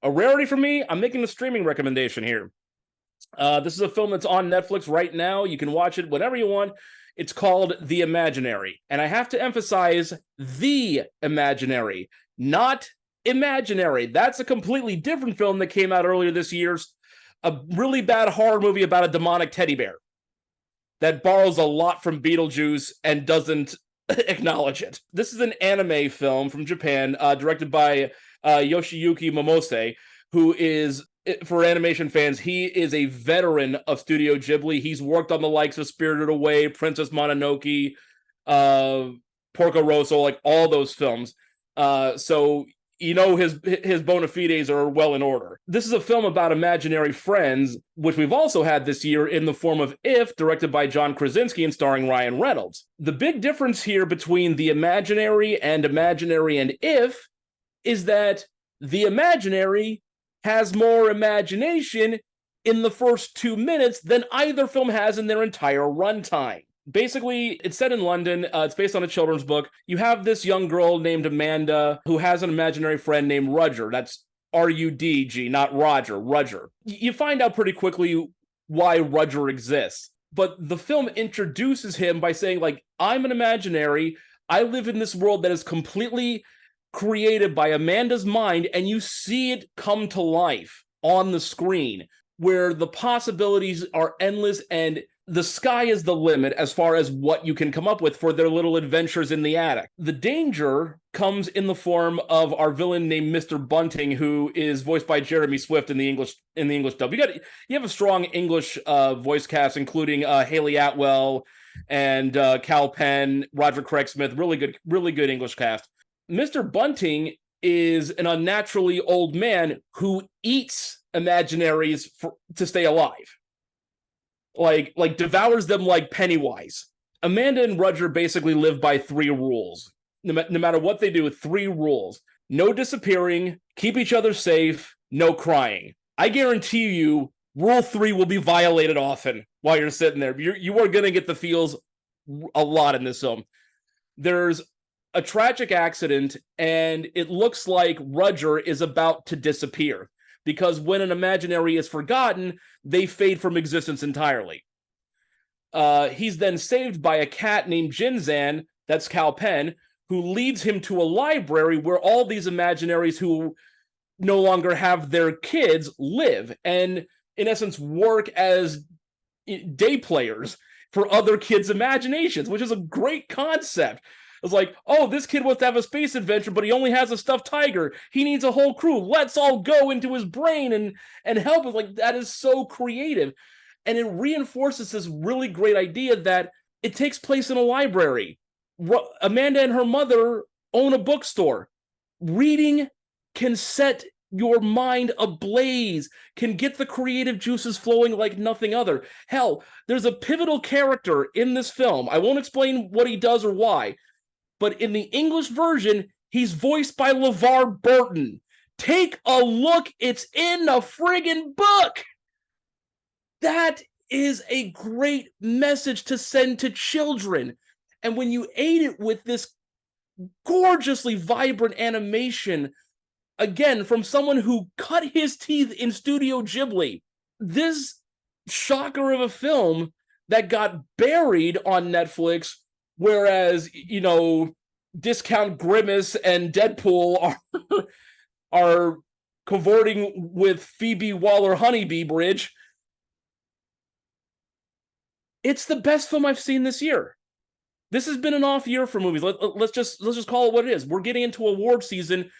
a rarity for me. I'm making a streaming recommendation here. This is a film that's on Netflix right now. You can watch it whenever you want. It's called The Imaginary. And I have to emphasize The Imaginary, not Imaginary. That's a completely different film that came out earlier this year. A really bad horror movie about a demonic teddy bear that borrows a lot from Beetlejuice and doesn't acknowledge it. This is an anime film from Japan, directed by Yoshiyuki Momose, who is, for animation fans, he is a veteran of Studio Ghibli. He's worked on the likes of Spirited Away, Princess Mononoke, Porco Rosso, like all those films. So you know his bona fides are well in order. This is a film about imaginary friends, which we've also had this year in the form of If, directed by John Krasinski and starring Ryan Reynolds. The big difference here between The Imaginary and If is that The Imaginary has more imagination in the first 2 minutes than either film has in their entire runtime. Basically, it's set in London. It's based on a children's book. You have this young girl named Amanda who has an imaginary friend named Rudger. That's R-U-D-G, not Roger, Rudger. You find out pretty quickly why Rudger exists. But the film introduces him by saying, like, I'm an imaginary. I live in this world that is completely created by Amanda's mind, and you see it come to life on the screen, where the possibilities are endless and the sky is the limit as far as what you can come up with for their little adventures in the attic. The danger comes in the form of our villain named Mr. Bunting, who is voiced by Jeremy Swift in the English dub. You have a strong English voice cast, including Haley Atwell and Cal Penn, Roger Craig Smith. Really good English cast. Mr. Bunting is an unnaturally old man who eats imaginaries to stay alive. Like devours them like Pennywise. Amanda and Rudger basically live by 3 rules. No matter what they do, 3 rules. No disappearing, keep each other safe, no crying. I guarantee you, rule 3 will be violated often while you're sitting there. You are going to get the feels a lot in this film. There's a tragic accident, and it looks like Rudger is about to disappear. Because when an imaginary is forgotten, they fade from existence entirely. He's then saved by a cat named Jinzan, that's Cal Penn, who leads him to a library where all these imaginaries who no longer have their kids live, and in essence work as day players for other kids' imaginations, which is a great concept. It's like, oh, this kid wants to have a space adventure, but he only has a stuffed tiger. He needs a whole crew. Let's all go into his brain and help him. Like, that is so creative. And it reinforces this really great idea that it takes place in a library. Amanda and her mother own a bookstore. Reading can set your mind ablaze, can get the creative juices flowing like nothing other. Hell, there's a pivotal character in this film. I won't explain what he does or why. But in the English version, he's voiced by LeVar Burton. Take a look. It's in the friggin' book. That is a great message to send to children. And when you aid it with this gorgeously vibrant animation, again, from someone who cut his teeth in Studio Ghibli, this shocker of a film that got buried on Netflix, whereas, you know, Discount Grimace and Deadpool are cavorting with Phoebe Waller-Honeybee Bridge. It's the best film I've seen this year. This has been an off year for movies. Let's just call it what it is. We're getting into award season,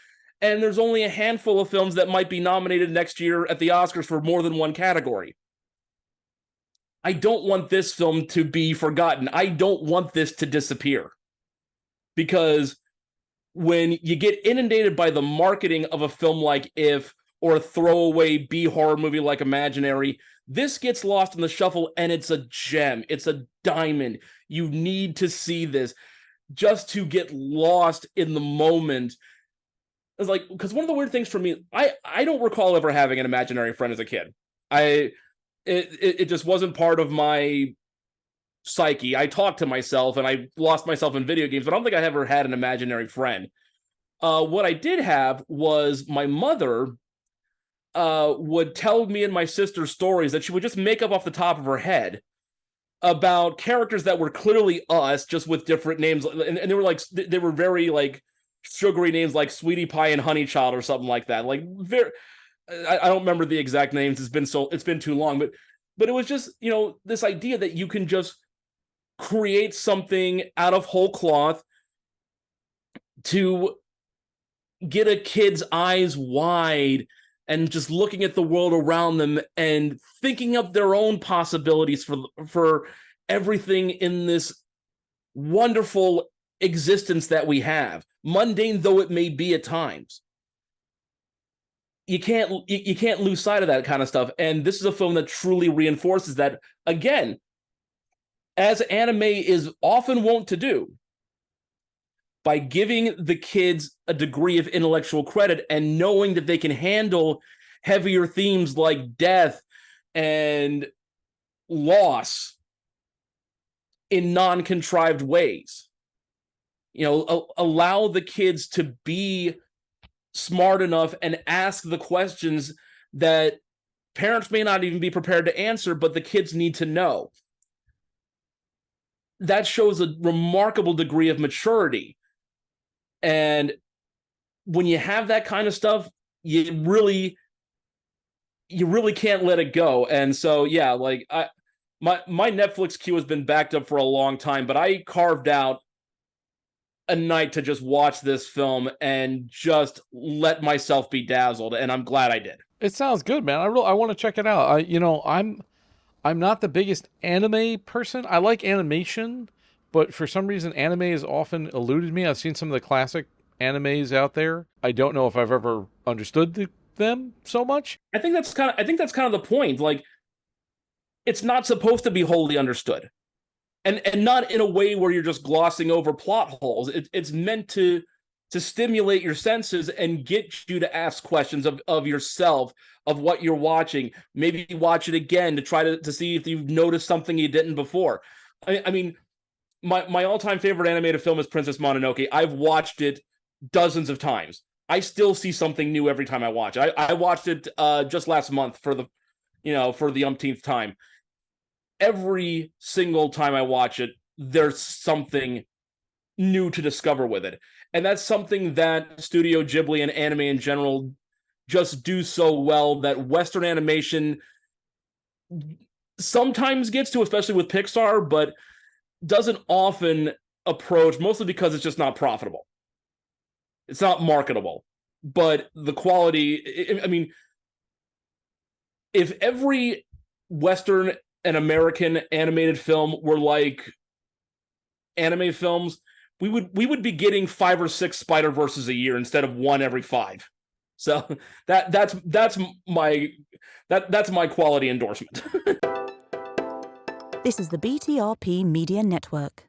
and there's only a handful of films that might be nominated next year at the Oscars for more than one category. I don't want this film to be forgotten. I don't want this to disappear. Because when you get inundated by the marketing of a film like If, or a throwaway B-horror movie like Imaginary, this gets lost in the shuffle, and it's a gem. It's a diamond. You need to see this just to get lost in the moment. It's like, because one of the weird things for me, I don't recall ever having an imaginary friend as a kid. It just wasn't part of my psyche. I talked to myself, and I lost myself in video games, but I don't think I ever had an imaginary friend. What I did have was my mother would tell me and my sister stories that she would just make up off the top of her head about characters that were clearly us, just with different names, and they were like, they were very like sugary names, like Sweetie Pie and Honey Child or something like that. Like very, I don't remember the exact names. It's been too long, but it was just, you know, this idea that you can just create something out of whole cloth to get a kid's eyes wide and just looking at the world around them and thinking of their own possibilities for everything in this wonderful existence that we have, mundane though it may be at times. You can't lose sight of that kind of stuff. And this is a film that truly reinforces that, again, as anime is often wont to do, by giving the kids a degree of intellectual credit and knowing that they can handle heavier themes like death and loss in non-contrived ways. You know, allow the kids to be smart enough and ask the questions that parents may not even be prepared to answer, but the kids need to know. That shows a remarkable degree of maturity. And when you have that kind of stuff, you really can't let it go. And so, yeah, like my Netflix queue has been backed up for a long time, but I carved out a night to just watch this film and just let myself be dazzled, and I'm glad I did. It sounds good, man. I want to check it out. I'm not the biggest anime person. I like animation, but for some reason anime has often eluded me. I've seen some of the classic animes out there. I don't know if I've ever understood them so much. I think that's kind of the point. Like, it's not supposed to be wholly understood. And not in a way where you're just glossing over plot holes. It's meant to stimulate your senses and get you to ask questions of yourself, of what you're watching. Maybe watch it again to try to see if you've noticed something you didn't before. I mean, my all-time favorite animated film is Princess Mononoke. I've watched it dozens of times. I still see something new every time I watch it. I watched it just last month for the umpteenth time. Every single time I watch it, there's something new to discover with it. And that's something that Studio Ghibli and anime in general just do so well, that Western animation sometimes gets to, especially with Pixar, but doesn't often approach, mostly because it's just not profitable. It's not marketable. But the quality, I mean, if every Western and American animated film were like anime films, we would be getting 5 or 6 Spider-Verses a year instead of one every 5. So that's my quality endorsement. This is the BTRP Media Network.